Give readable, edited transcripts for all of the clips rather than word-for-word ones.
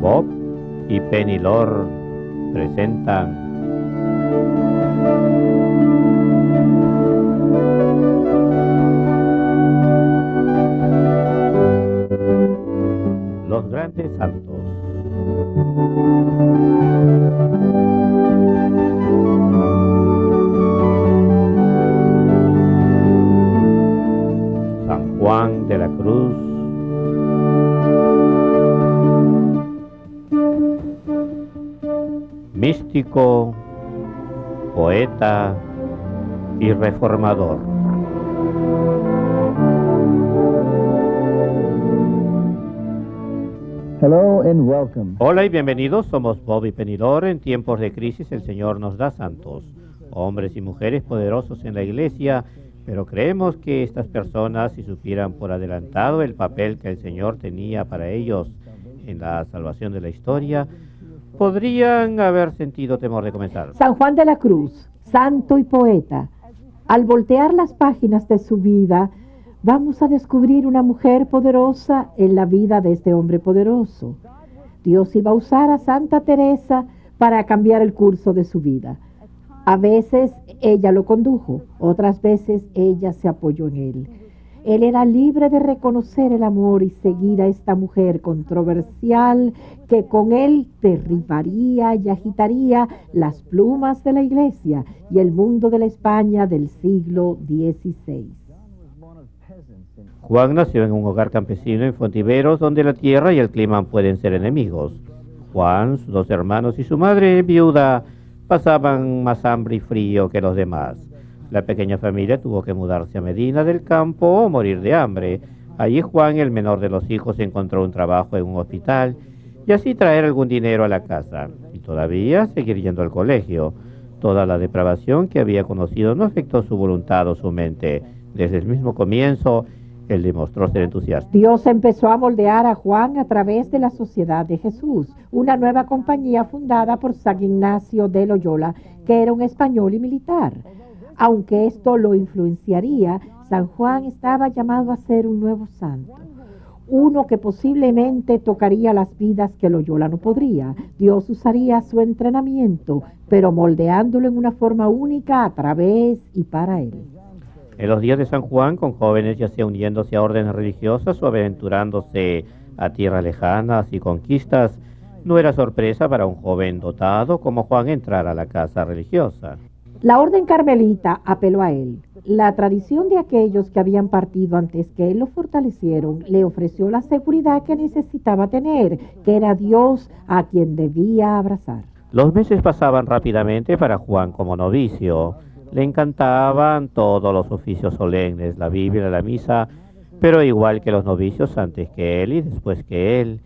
Bob y Penny Lord presentan Los Grandes Santos. San Juan de la Cruz, místico, poeta y reformador. Hello and welcome. Hola y bienvenidos, somos Bob y Penny Lord. En tiempos de crisis el Señor nos da santos, hombres y mujeres poderosos en la iglesia, pero creemos que estas personas, si supieran por adelantado el papel que el Señor tenía para ellos en la salvación de la historia, podrían haber sentido temor de comenzar. San Juan de la Cruz, santo y poeta. Al voltear las páginas de su vida, vamos a descubrir una mujer poderosa en la vida de este hombre poderoso. Dios iba a usar a Santa Teresa para cambiar el curso de su vida. A veces ella lo condujo, otras veces ella se apoyó en él. Él era libre de reconocer el amor y seguir a esta mujer controversial que con él derribaría y agitaría las plumas de la iglesia y el mundo de la España del siglo XVI. Juan nació en un hogar campesino en Fontiveros, donde la tierra y el clima pueden ser enemigos. Juan, sus dos hermanos y su madre viuda pasaban más hambre y frío que los demás. La pequeña familia tuvo que mudarse a Medina del Campo o morir de hambre. Allí Juan, el menor de los hijos, encontró un trabajo en un hospital y así traer algún dinero a la casa y todavía seguir yendo al colegio. Toda la depravación que había conocido no afectó su voluntad o su mente. Desde el mismo comienzo, él demostró ser entusiasta. Dios empezó a moldear a Juan a través de la Sociedad de Jesús, una nueva compañía fundada por San Ignacio de Loyola, que era un español y militar. Aunque esto lo influenciaría, San Juan estaba llamado a ser un nuevo santo, uno que posiblemente tocaría las vidas que Loyola no podría. Dios usaría su entrenamiento, pero moldeándolo en una forma única a través y para él. En los días de San Juan, con jóvenes ya sea uniéndose a órdenes religiosas o aventurándose a tierras lejanas y conquistas, no era sorpresa para un joven dotado como Juan entrar a la casa religiosa. La orden carmelita apeló a él. La tradición de aquellos que habían partido antes que él lo fortalecieron le ofreció la seguridad que necesitaba tener, que era Dios a quien debía abrazar. Los meses pasaban rápidamente para Juan como novicio. Le encantaban todos los oficios solemnes, la Biblia, la misa, pero igual que los novicios antes que él y después que él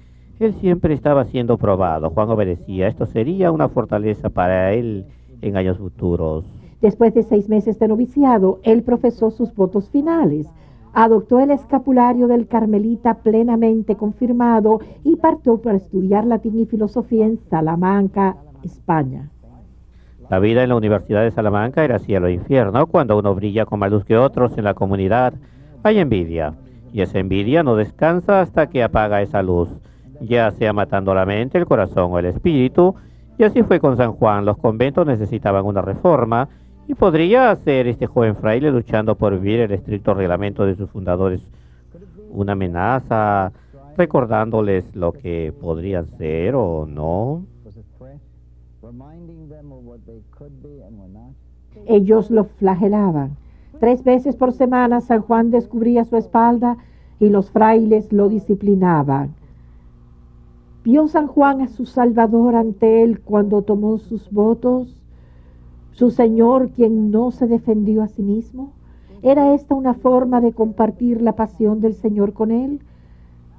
siempre estaba siendo probado. Juan obedecía. Esto sería una fortaleza para él en años futuros. Después de 6 meses de noviciado, él profesó sus votos finales, adoptó el escapulario del carmelita plenamente confirmado y partió para estudiar latín y filosofía en Salamanca, España. La vida en la Universidad de Salamanca era cielo e infierno. Cuando uno brilla con más luz que otros en la comunidad, hay envidia. Y esa envidia no descansa hasta que apaga esa luz, ya sea matando la mente, el corazón o el espíritu. Y así fue con San Juan. Los conventos necesitaban una reforma y podría ser este joven fraile luchando por vivir el estricto reglamento de sus fundadores una amenaza, recordándoles lo que podrían ser o no. Ellos lo flagelaban. 3 veces por semana San Juan descubría su espalda y los frailes lo disciplinaban. ¿Vio San Juan a su Salvador ante él cuando tomó sus votos? ¿Su Señor quien no se defendió a sí mismo? ¿Era esta una forma de compartir la pasión del Señor con él?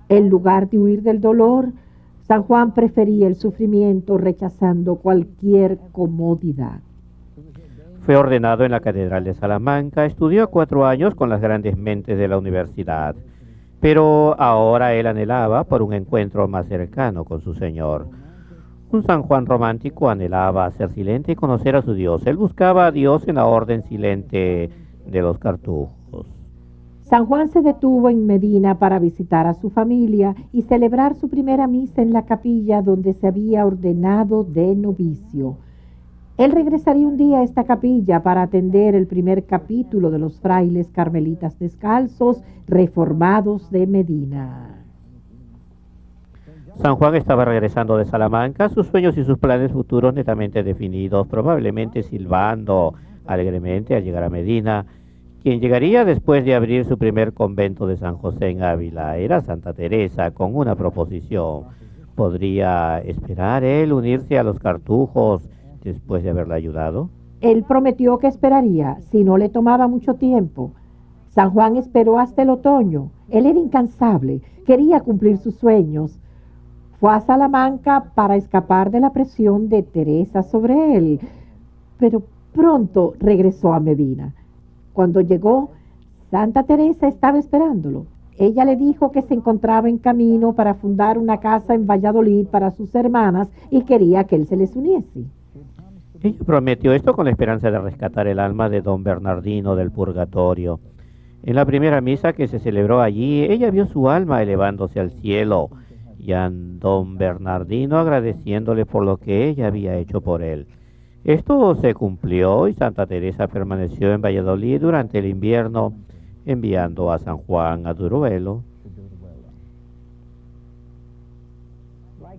En lugar de huir del dolor, San Juan prefería el sufrimiento, rechazando cualquier comodidad. Fue ordenado en la Catedral de Salamanca, estudió 4 años con las grandes mentes de la universidad, pero ahora él anhelaba por un encuentro más cercano con su Señor. Un San Juan romántico anhelaba ser silente y conocer a su Dios. Él buscaba a Dios en la orden silente de los cartujos. San Juan se detuvo en Medina para visitar a su familia y celebrar su primera misa en la capilla donde se había ordenado de novicio. Él regresaría un día a esta capilla para atender el primer capítulo de los frailes carmelitas descalzos reformados de Medina. San Juan estaba regresando de Salamanca, sus sueños y sus planes futuros netamente definidos, probablemente silbando alegremente al llegar a Medina. Quien llegaría después de abrir su primer convento de San José en Ávila era Santa Teresa con una proposición. ¿Podría esperar él unirse a los cartujos después de haberla ayudado? Él prometió que esperaría si no le tomaba mucho tiempo. San Juan esperó hasta el otoño. Él era incansable, quería cumplir sus sueños. Fue a Salamanca para escapar de la presión de Teresa sobre él, pero pronto regresó a Medina. Cuando llegó, Santa Teresa estaba esperándolo. Ella le dijo que se encontraba en camino para fundar una casa en Valladolid para sus hermanas y quería que él se les uniese. Ella prometió esto con la esperanza de rescatar el alma de don Bernardino del purgatorio. En la primera misa que se celebró allí, ella vio su alma elevándose al cielo y a don Bernardino agradeciéndole por lo que ella había hecho por él. Esto se cumplió y Santa Teresa permaneció en Valladolid durante el invierno, enviando a San Juan a Duruelo.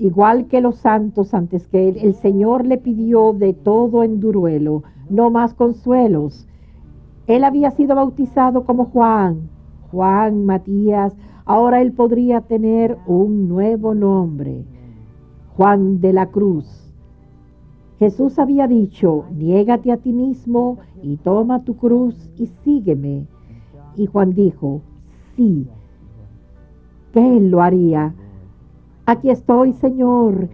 Igual que los santos antes que él, el Señor le pidió de todo en Duruelo, no más consuelos. Él había sido bautizado como Juan Matías. Ahora él podría tener un nuevo nombre, Juan de la Cruz. Jesús había dicho, niégate a ti mismo y toma tu cruz y sígueme. Y Juan dijo, sí, que él lo haría. Aquí estoy, Señor,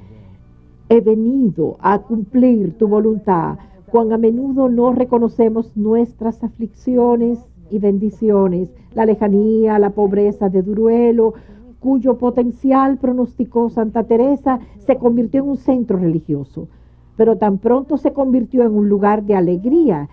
he venido a cumplir tu voluntad. Cuán a menudo no reconocemos nuestras aflicciones y bendiciones, la lejanía, la pobreza de Duruelo, cuyo potencial pronosticó Santa Teresa, se convirtió en un centro religioso. Pero tan pronto se convirtió en un lugar de alegría.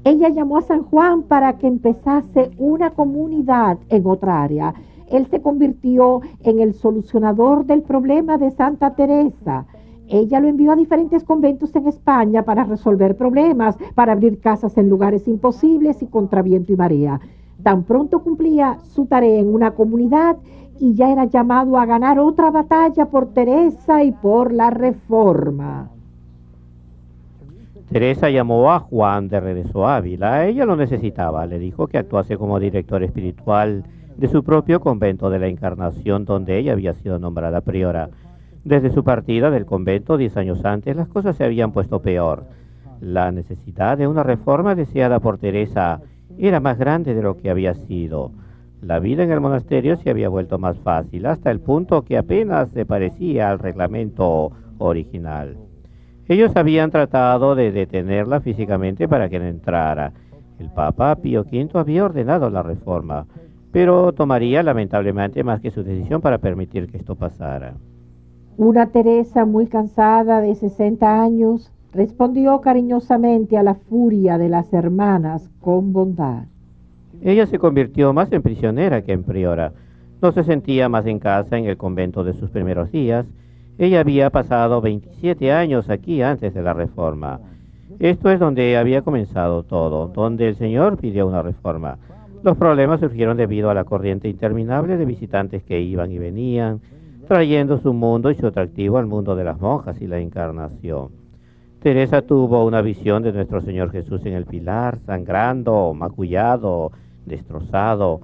Ella llamó a San Juan para que empezase una comunidad en otra área. Él se convirtió en el solucionador del problema de Santa Teresa. Ella lo envió a diferentes conventos en España para resolver problemas, para abrir casas en lugares imposibles y contra viento y marea. Tan pronto cumplía su tarea en una comunidad y ya era llamado a ganar otra batalla por Teresa y por la Reforma. Teresa llamó a Juan de regreso a Ávila. Ella lo necesitaba. Le dijo que actuase como director espiritual de su propio convento de la Encarnación, donde ella había sido nombrada priora. Desde su partida del convento 10 años antes, las cosas se habían puesto peor. La necesidad de una reforma deseada por Teresa era más grande de lo que había sido. La vida en el monasterio se había vuelto más fácil, hasta el punto que apenas se parecía al reglamento original. Ellos habían tratado de detenerla físicamente para que no entrara. El Papa Pío V había ordenado la reforma, pero tomaría lamentablemente más que su decisión para permitir que esto pasara. Una Teresa muy cansada de 60 años respondió cariñosamente a la furia de las hermanas con bondad. Ella se convirtió más en prisionera que en priora. No se sentía más en casa en el convento de sus primeros días. Ella había pasado 27 años aquí antes de la reforma. Esto es donde había comenzado todo, donde el Señor pidió una reforma. Los problemas surgieron debido a la corriente interminable de visitantes que iban y venían, trayendo su mundo y su atractivo al mundo de las monjas y la Encarnación. Teresa tuvo una visión de nuestro Señor Jesús en el pilar, sangrando, magullado, destrozado.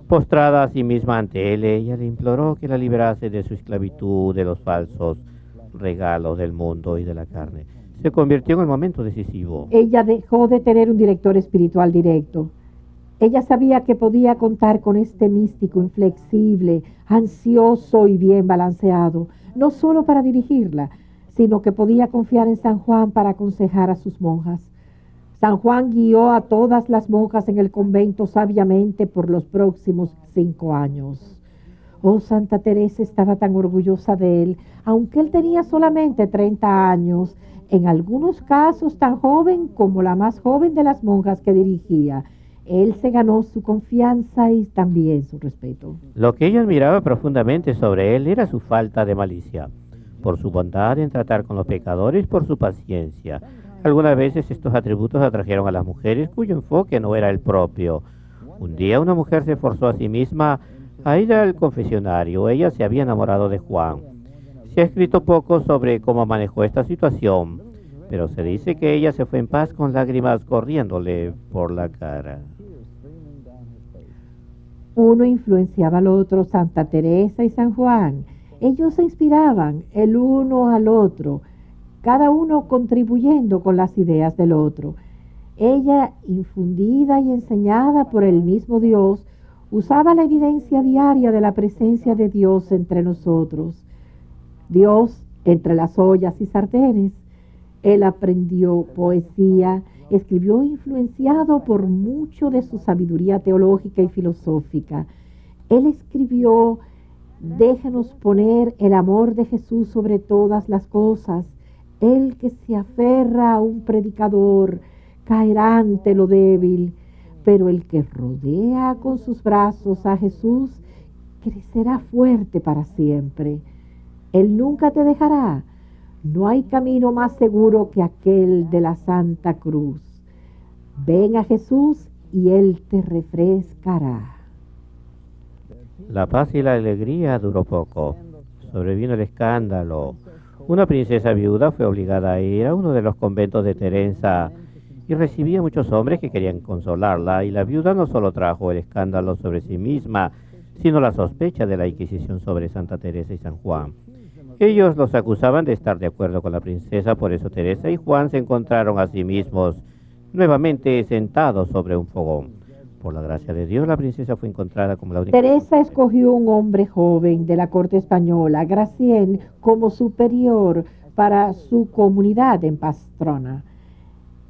Postrada a sí misma ante él, ella le imploró que la liberase de su esclavitud, de los falsos regalos del mundo y de la carne. Se convirtió en el momento decisivo. Ella dejó de tener un director espiritual directo. Ella sabía que podía contar con este místico inflexible, ansioso y bien balanceado, no solo para dirigirla, sino que podía confiar en San Juan para aconsejar a sus monjas. San Juan guió a todas las monjas en el convento sabiamente por los próximos 5 años. Oh, Santa Teresa estaba tan orgullosa de él, aunque él tenía solamente 30 años, en algunos casos tan joven como la más joven de las monjas que dirigía. Él se ganó su confianza y también su respeto. Lo que ella admiraba profundamente sobre él era su falta de malicia, por su bondad en tratar con los pecadores, por su paciencia. Algunas veces estos atributos atrajeron a las mujeres cuyo enfoque no era el propio. Un día una mujer se forzó a sí misma a ir al confesionario. Ella se había enamorado de Juan. Se ha escrito poco sobre cómo manejó esta situación, pero se dice que ella se fue en paz con lágrimas corriéndole por la cara. Uno influenciaba al otro, Santa Teresa y San Juan. Ellos se inspiraban el uno al otro, cada uno contribuyendo con las ideas del otro. Ella, infundida y enseñada por el mismo Dios, usaba la evidencia diaria de la presencia de Dios entre nosotros. Dios entre las ollas y sartenes. Él aprendió poesía, escribió influenciado por mucho de su sabiduría teológica y filosófica. Él escribió: déjanos poner el amor de Jesús sobre todas las cosas. El que se aferra a un predicador caerá ante lo débil, pero el que rodea con sus brazos a Jesús crecerá fuerte para siempre. Él nunca te dejará. No hay camino más seguro que aquel de la Santa Cruz. Ven a Jesús y Él te refrescará. La paz y la alegría duró poco. Sobrevino el escándalo. Una princesa viuda fue obligada a ir a uno de los conventos de Teresa y recibía muchos hombres que querían consolarla, y la viuda no solo trajo el escándalo sobre sí misma, sino la sospecha de la Inquisición sobre Santa Teresa y San Juan. Ellos los acusaban de estar de acuerdo con la princesa, por eso Teresa y Juan se encontraron a sí mismos nuevamente sentados sobre un fogón. Por la gracia de Dios, la princesa fue encontrada como la única. Teresa escogió un hombre joven de la corte española, Gracien, como superior para su comunidad en Pastrana.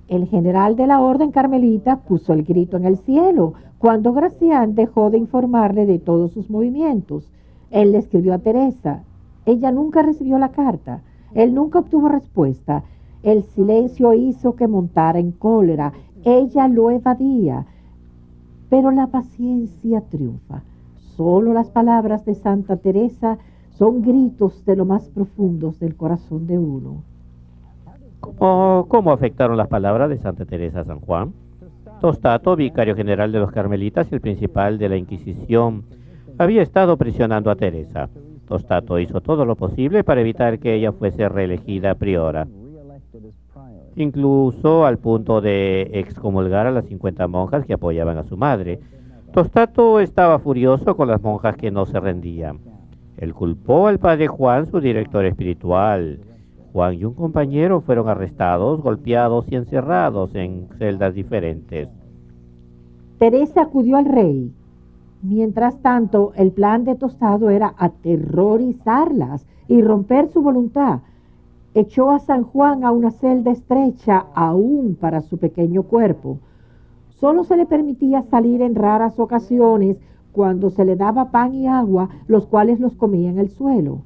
El general de la orden carmelita puso el grito en el cielo cuando Gracien dejó de informarle de todos sus movimientos. Él le escribió a Teresa. Ella nunca recibió la carta. Él nunca obtuvo respuesta. El silencio hizo que montara en cólera. Ella lo evadía. Pero la paciencia triunfa. Solo las palabras de Santa Teresa son gritos de lo más profundos del corazón de uno. ¿Cómo afectaron las palabras de Santa Teresa a San Juan? Tostato, vicario general de los carmelitas y el principal de la Inquisición, había estado presionando a Teresa. Tostato hizo todo lo posible para evitar que ella fuese reelegida priora, incluso al punto de excomulgar a las 50 monjas que apoyaban a su madre. Tostato estaba furioso con las monjas que no se rendían. Él culpó al padre Juan, su director espiritual. Juan y un compañero fueron arrestados, golpeados y encerrados en celdas diferentes. Teresa acudió al rey. Mientras tanto, el plan de Tostado era aterrorizarlas y romper su voluntad. Echó a San Juan a una celda estrecha aún para su pequeño cuerpo. Solo se le permitía salir en raras ocasiones cuando se le daba pan y agua, los cuales los comía en el suelo.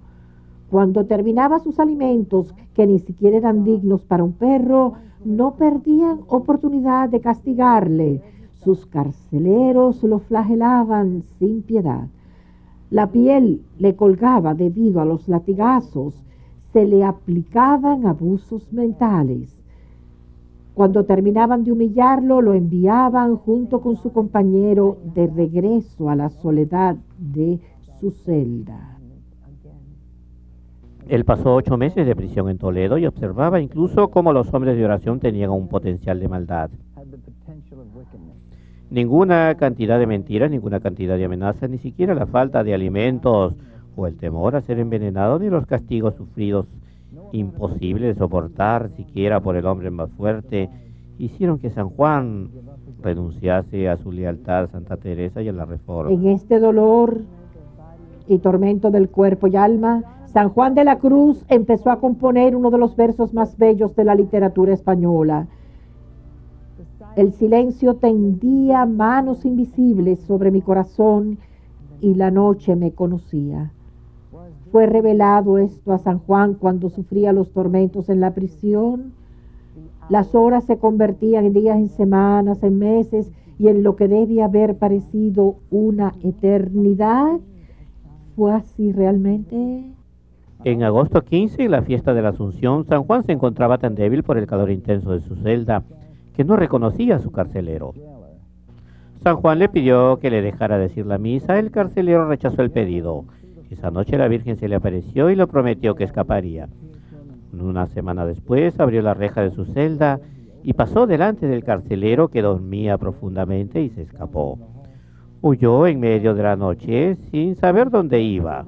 Cuando terminaba sus alimentos, que ni siquiera eran dignos para un perro, no perdían oportunidad de castigarle. Sus carceleros lo flagelaban sin piedad. La piel le colgaba debido a los latigazos. Se le aplicaban abusos mentales. Cuando terminaban de humillarlo, lo enviaban junto con su compañero de regreso a la soledad de su celda. Él pasó 8 meses de prisión en Toledo y observaba incluso cómo los hombres de oración tenían un potencial de maldad. Ninguna cantidad de mentiras, ninguna cantidad de amenazas, ni siquiera la falta de alimentos o el temor a ser envenenado, ni los castigos sufridos, imposibles de soportar siquiera por el hombre más fuerte, hicieron que San Juan renunciase a su lealtad a Santa Teresa y a la Reforma. En este dolor y tormento del cuerpo y alma, San Juan de la Cruz empezó a componer uno de los versos más bellos de la literatura española. El silencio tendía manos invisibles sobre mi corazón y la noche me conocía. Fue revelado esto a San Juan cuando sufría los tormentos en la prisión. Las horas se convertían en días, en semanas, en meses, y en lo que debe haber parecido una eternidad, ¿fue así realmente? En agosto 15, la fiesta de la Asunción, San Juan se encontraba tan débil por el calor intenso de su celda que no reconocía a su carcelero. San Juan le pidió que le dejara decir la misa. El carcelero rechazó el pedido. Esa noche la Virgen se le apareció y le prometió que escaparía. Una semana después abrió la reja de su celda y pasó delante del carcelero, que dormía profundamente, y se escapó. Huyó en medio de la noche sin saber dónde iba.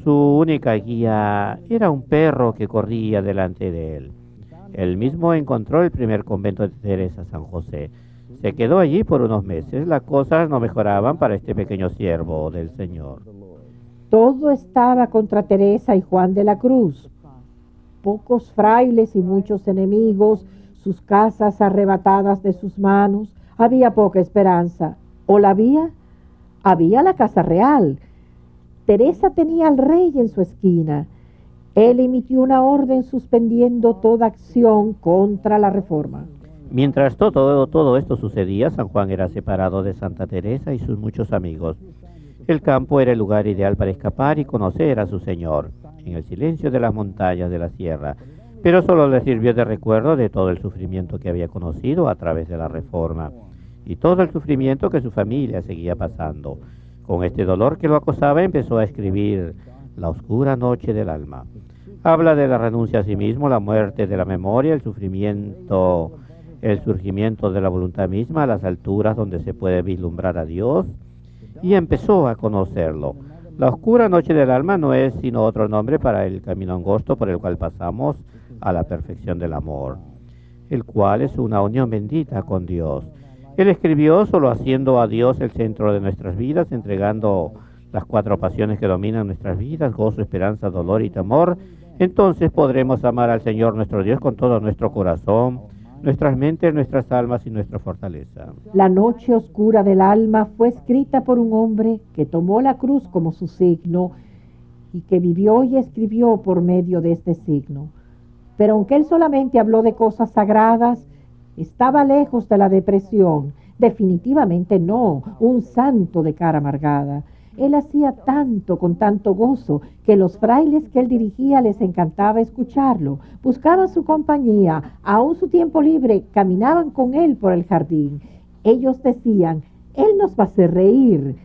Su única guía era un perro que corría delante de él. Él mismo encontró el primer convento de Teresa San José. Se quedó allí por unos meses. Las cosas no mejoraban para este pequeño siervo del Señor. Todo estaba contra Teresa y Juan de la Cruz. Pocos frailes y muchos enemigos, sus casas arrebatadas de sus manos. Había poca esperanza. ¿O la había? Había la casa real. Teresa tenía al rey en su esquina. Él emitió una orden suspendiendo toda acción contra la reforma. Mientras todo esto sucedía, San Juan era separado de Santa Teresa y sus muchos amigos. El campo era el lugar ideal para escapar y conocer a su Señor, en el silencio de las montañas de la sierra, pero solo le sirvió de recuerdo de todo el sufrimiento que había conocido a través de la reforma y todo el sufrimiento que su familia seguía pasando. Con este dolor que lo acosaba, empezó a escribir La oscura noche del alma. Habla de la renuncia a sí mismo, la muerte de la memoria, el sufrimiento, el surgimiento de la voluntad misma a las alturas donde se puede vislumbrar a Dios, y empezó a conocerlo. La oscura noche del alma no es sino otro nombre para el camino angosto por el cual pasamos a la perfección del amor, el cual es una unión bendita con Dios. Él escribió solo haciendo a Dios el centro de nuestras vidas, entregando las 4 pasiones que dominan nuestras vidas: gozo, esperanza, dolor y temor. Entonces podremos amar al Señor nuestro Dios con todo nuestro corazón, nuestras mentes, nuestras almas y nuestra fortaleza. La noche oscura del alma fue escrita por un hombre que tomó la cruz como su signo y que vivió y escribió por medio de este signo. Pero aunque él solamente habló de cosas sagradas, estaba lejos de la depresión. Definitivamente no, un santo de cara amargada. Él hacía tanto con tanto gozo que los frailes que él dirigía les encantaba escucharlo. Buscaban su compañía, aún su tiempo libre, caminaban con él por el jardín. Ellos decían: él nos va a hacer reír.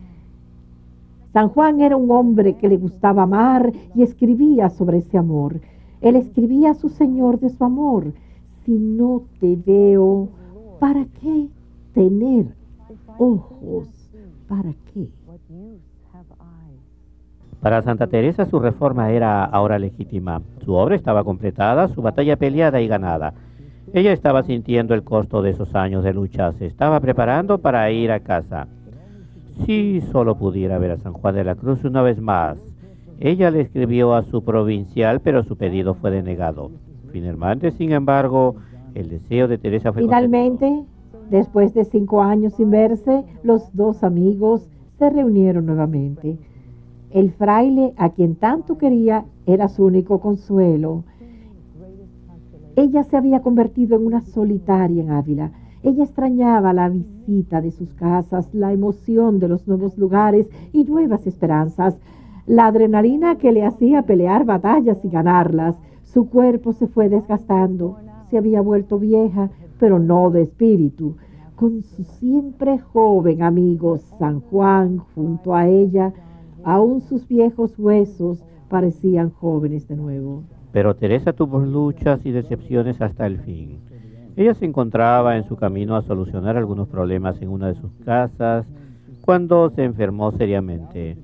San Juan era un hombre que le gustaba amar y escribía sobre ese amor. Él escribía a su Señor de su amor: si no te veo, ¿para qué tener ojos? ¿Para qué? Para Santa Teresa su reforma era ahora legítima. Su obra estaba completada, su batalla peleada y ganada. Ella estaba sintiendo el costo de esos años de lucha, se estaba preparando para ir a casa. Si solo pudiera ver a San Juan de la Cruz una vez más. Ella le escribió a su provincial, pero su pedido fue denegado. Finalmente, sin embargo, el deseo de Teresa fue Finalmente, después de 5 años sin verse, los 2 amigos se reunieron nuevamente. El fraile, a quien tanto quería, era su único consuelo. Ella se había convertido en una solitaria en Ávila. Ella extrañaba la visita de sus casas, la emoción de los nuevos lugares y nuevas esperanzas, la adrenalina que le hacía pelear batallas y ganarlas. Su cuerpo se fue desgastando, se había vuelto vieja, pero no de espíritu. Con su siempre joven amigo San Juan junto a ella, aún sus viejos huesos parecían jóvenes de nuevo. Pero Teresa tuvo luchas y decepciones hasta el fin. Ella se encontraba en su camino a solucionar algunos problemas en una de sus casas cuando se enfermó seriamente.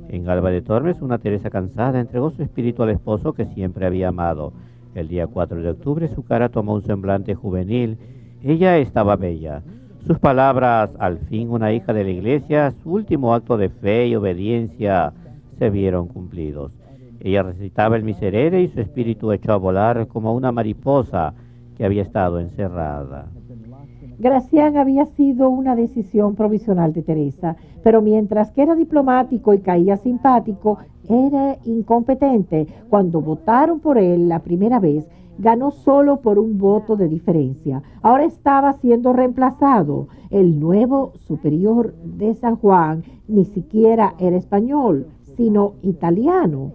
En Alba de Tormes, una Teresa cansada entregó su espíritu al esposo que siempre había amado. El día 4 de octubre su cara tomó un semblante juvenil. Ella estaba bella. Sus palabras: al fin una hija de la iglesia, su último acto de fe y obediencia, se vieron cumplidos. Ella recitaba el Miserere y su espíritu echó a volar como una mariposa que había estado encerrada. Gracián había sido una decisión provisional de Teresa, pero mientras que era diplomático y caía simpático, era incompetente. Cuando votaron por él la primera vez, ganó solo por un voto de diferencia. Ahora estaba siendo reemplazado. El nuevo superior de San Juan ni siquiera era español, sino italiano.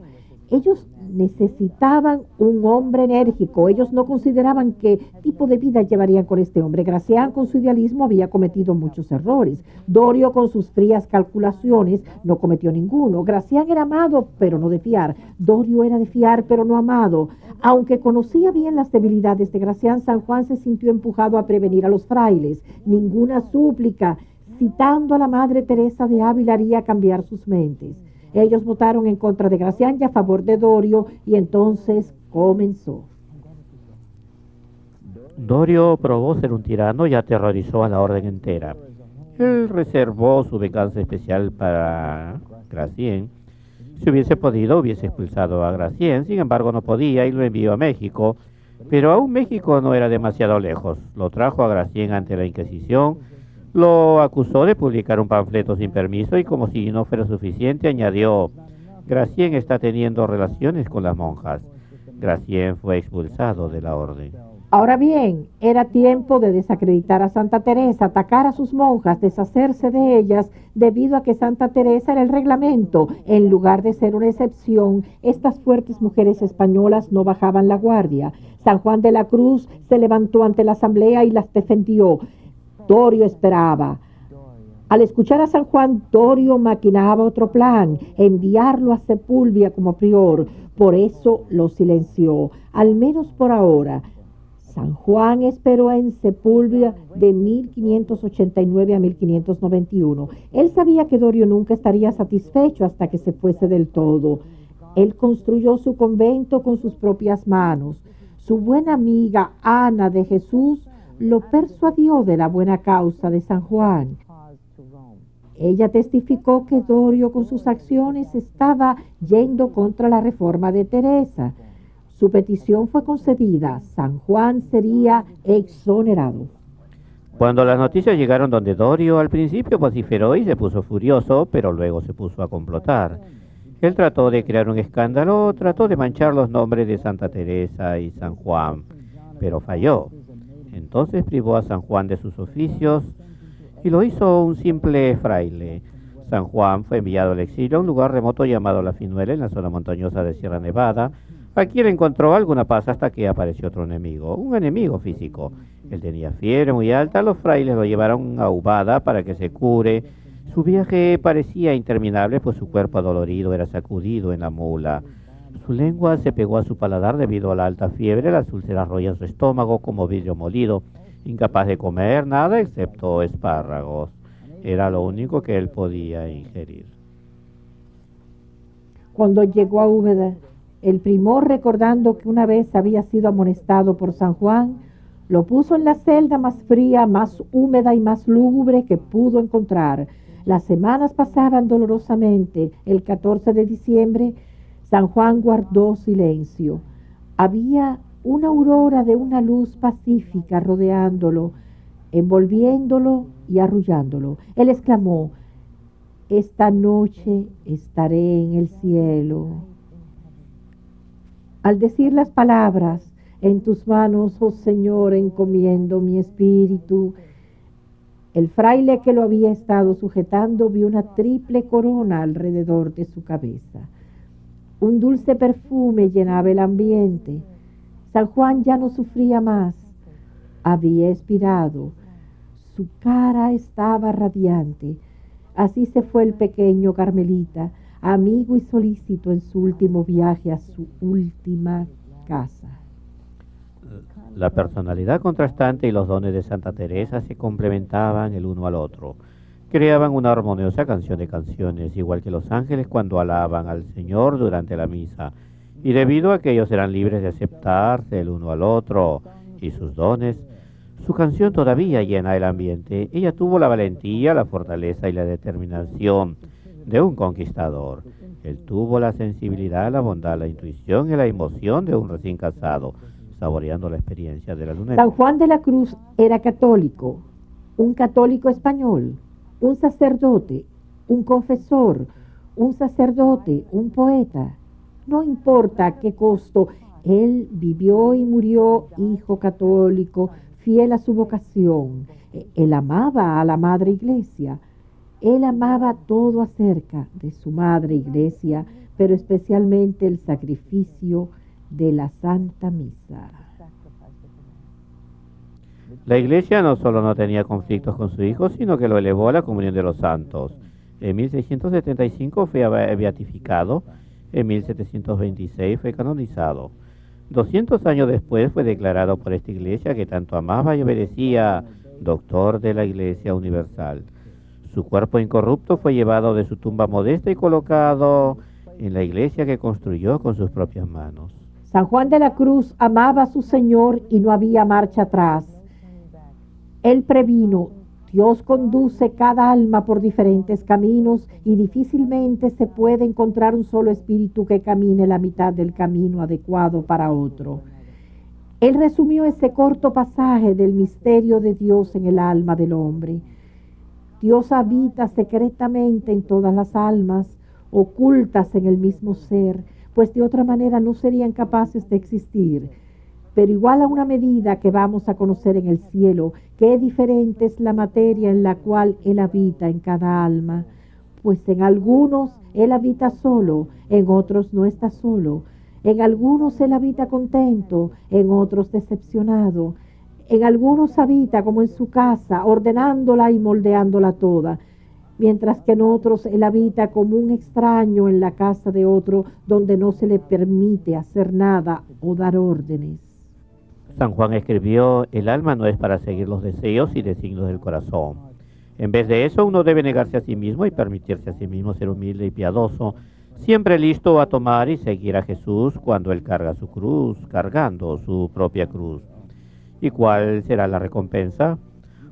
Ellos necesitaban un hombre enérgico. Ellos no consideraban qué tipo de vida llevarían con este hombre. Gracián, con su idealismo, había cometido muchos errores. Dorio, con sus frías calculaciones, no cometió ninguno. Gracián era amado, pero no de fiar. Dorio era de fiar, pero no amado. Aunque conocía bien las debilidades de Gracián, San Juan se sintió empujado a prevenir a los frailes. Ninguna súplica, citando a la Madre Teresa de Ávila, haría cambiar sus mentes. Ellos votaron en contra de Gracián y a favor de Dorio, y entonces comenzó. Dorio probó ser un tirano y aterrorizó a la orden entera. Él reservó su venganza especial para Gracien. Si hubiese podido, hubiese expulsado a Gracien. Sin embargo, no podía y lo envió a México. Pero aún México no era demasiado lejos. Lo trajo a Gracien ante la Inquisición. Lo acusó de publicar un panfleto sin permiso y, como si no fuera suficiente, añadió: Gracien está teniendo relaciones con las monjas. Gracien fue expulsado de la orden. Ahora bien, era tiempo de desacreditar a Santa Teresa, atacar a sus monjas, deshacerse de ellas, debido a que Santa Teresa era el reglamento. En lugar de ser una excepción, estas fuertes mujeres españolas no bajaban la guardia. San Juan de la Cruz se levantó ante la asamblea y las defendió. Dorio esperaba. Al escuchar a San Juan, Dorio maquinaba otro plan: enviarlo a Sepúlveda como prior. Por eso lo silenció, al menos por ahora. San Juan esperó en Sepúlveda de 1589 a 1591. Él sabía que Dorio nunca estaría satisfecho hasta que se fuese del todo. Él construyó su convento con sus propias manos. Su buena amiga Ana de Jesús lo persuadió de la buena causa de San Juan. Ella testificó que Dorio con sus acciones estaba yendo contra la reforma de Teresa. Su petición fue concedida. San Juan sería exonerado. Cuando las noticias llegaron donde Dorio, al principio vociferó y se puso furioso, pero luego se puso a complotar. Él trató de crear un escándalo, trató de manchar los nombres de Santa Teresa y San Juan, pero falló. Entonces privó a San Juan de sus oficios y lo hizo un simple fraile. San Juan fue enviado al exilio a un lugar remoto llamado La Finuela, en la zona montañosa de Sierra Nevada. Aquí él encontró alguna paz hasta que apareció otro enemigo, un enemigo físico. Él tenía fiebre muy alta, los frailes lo llevaron a Ubada para que se cure. Su viaje parecía interminable, pues su cuerpo adolorido era sacudido en la mula. Su lengua se pegó a su paladar debido a la alta fiebre, las úlceras roían su estómago como vidrio molido, incapaz de comer nada excepto espárragos. Era lo único que él podía ingerir. Cuando llegó a Úbeda, el primor, recordando que una vez había sido amonestado por San Juan, lo puso en la celda más fría, más húmeda y más lúgubre que pudo encontrar. Las semanas pasaban dolorosamente. El 14 de diciembre, San Juan guardó silencio. Había una aurora de una luz pacífica rodeándolo, envolviéndolo y arrullándolo. Él exclamó: esta noche estaré en el cielo. Al decir las palabras: en tus manos, oh Señor, encomiendo mi espíritu, el fraile que lo había estado sujetando vio una triple corona alrededor de su cabeza. Un dulce perfume llenaba el ambiente. San Juan ya no sufría más. Había expirado. Su cara estaba radiante. Así se fue el pequeño carmelita, amigo y solícito en su último viaje a su última casa. La personalidad contrastante y los dones de Santa Teresa se complementaban el uno al otro. Creaban una armoniosa canción de canciones, igual que los ángeles cuando alaban al Señor durante la misa. Y debido a que ellos eran libres de aceptarse el uno al otro y sus dones, su canción todavía llena el ambiente. Ella tuvo la valentía, la fortaleza y la determinación de un conquistador. Él tuvo la sensibilidad, la bondad, la intuición y la emoción de un recién casado, saboreando la experiencia de la luna. San Juan de la Cruz era católico, un católico español, un sacerdote, un confesor, un sacerdote, un poeta. No importa a qué costo, él vivió y murió hijo católico, fiel a su vocación. Él amaba a la Madre Iglesia. Él amaba todo acerca de su Madre Iglesia, pero especialmente el sacrificio de la Santa Misa. La Iglesia no solo no tenía conflictos con su hijo, sino que lo elevó a la comunión de los santos. En 1675 fue beatificado, en 1726 fue canonizado. 200 años después fue declarado por esta Iglesia que tanto amaba y obedecía, doctor de la Iglesia Universal. Su cuerpo incorrupto fue llevado de su tumba modesta y colocado en la iglesia que construyó con sus propias manos. San Juan de la Cruz amaba a su Señor y no había marcha atrás. Él previno: Dios conduce cada alma por diferentes caminos y difícilmente se puede encontrar un solo espíritu que camine la mitad del camino adecuado para otro. Él resumió ese corto pasaje del misterio de Dios en el alma del hombre. Dios habita secretamente en todas las almas, ocultas en el mismo ser, pues de otra manera no serían capaces de existir. Pero igual a una medida que vamos a conocer en el cielo, qué diferente es la materia en la cual Él habita en cada alma, pues en algunos Él habita solo, en otros no está solo, en algunos Él habita contento, en otros decepcionado, en algunos habita como en su casa, ordenándola y moldeándola toda, mientras que en otros Él habita como un extraño en la casa de otro, donde no se le permite hacer nada o dar órdenes. San Juan escribió: el alma no es para seguir los deseos y designios del corazón. En vez de eso, uno debe negarse a sí mismo y permitirse a sí mismo ser humilde y piadoso, siempre listo a tomar y seguir a Jesús cuando Él carga su cruz, cargando su propia cruz. ¿Y cuál será la recompensa?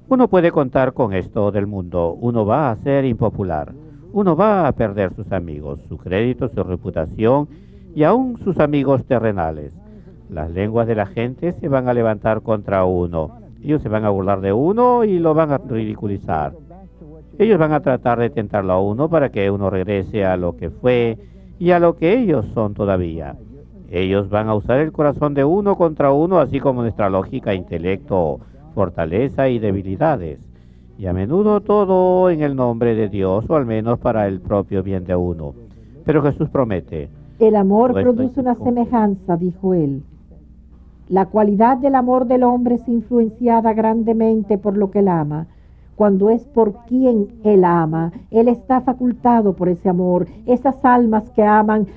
Uno puede contar con esto del mundo. Uno va a ser impopular. Uno va a perder sus amigos, su crédito, su reputación y aún sus amigos terrenales. Las lenguas de la gente se van a levantar contra uno. Ellos se van a burlar de uno y lo van a ridiculizar. Ellos van a tratar de tentarlo a uno para que uno regrese a lo que fue y a lo que ellos son todavía. Ellos van a usar el corazón de uno contra uno, así como nuestra lógica, intelecto, fortaleza y debilidades. Y a menudo todo en el nombre de Dios, o al menos para el propio bien de uno. Pero Jesús promete: el amor produce una semejanza, dijo Él. La cualidad del amor del hombre es influenciada grandemente por lo que Él ama. Cuando es por quien Él ama, Él está facultado por ese amor. Esas almas que aman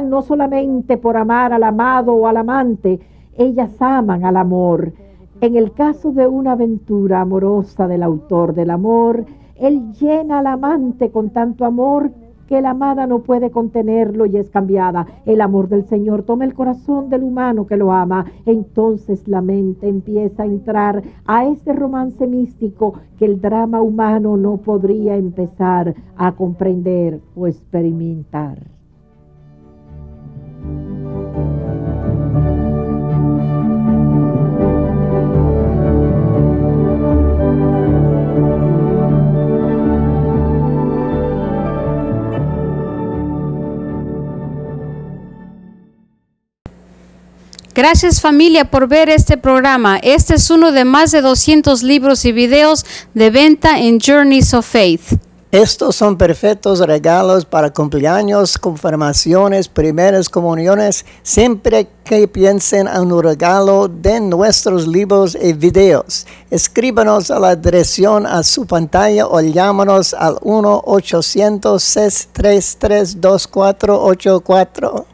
no solamente por amar al amado o al amante, ellas aman al amor. En el caso de una aventura amorosa del autor del amor, Él llena al amante con tanto amor que la amada no puede contenerlo y es cambiada. El amor del Señor toma el corazón del humano que lo ama. Entonces la mente empieza a entrar a ese romance místico que el drama humano no podría empezar a comprender o experimentar. Gracias familia por ver este programa. Este es uno de más de 200 libros y videos de venta en Journeys of Faith. Estos son perfectos regalos para cumpleaños, confirmaciones, primeras comuniones. Siempre que piensen en un regalo, den nuestros libros y videos. Escríbanos a la dirección a su pantalla o llámanos al 1-800-633-2484.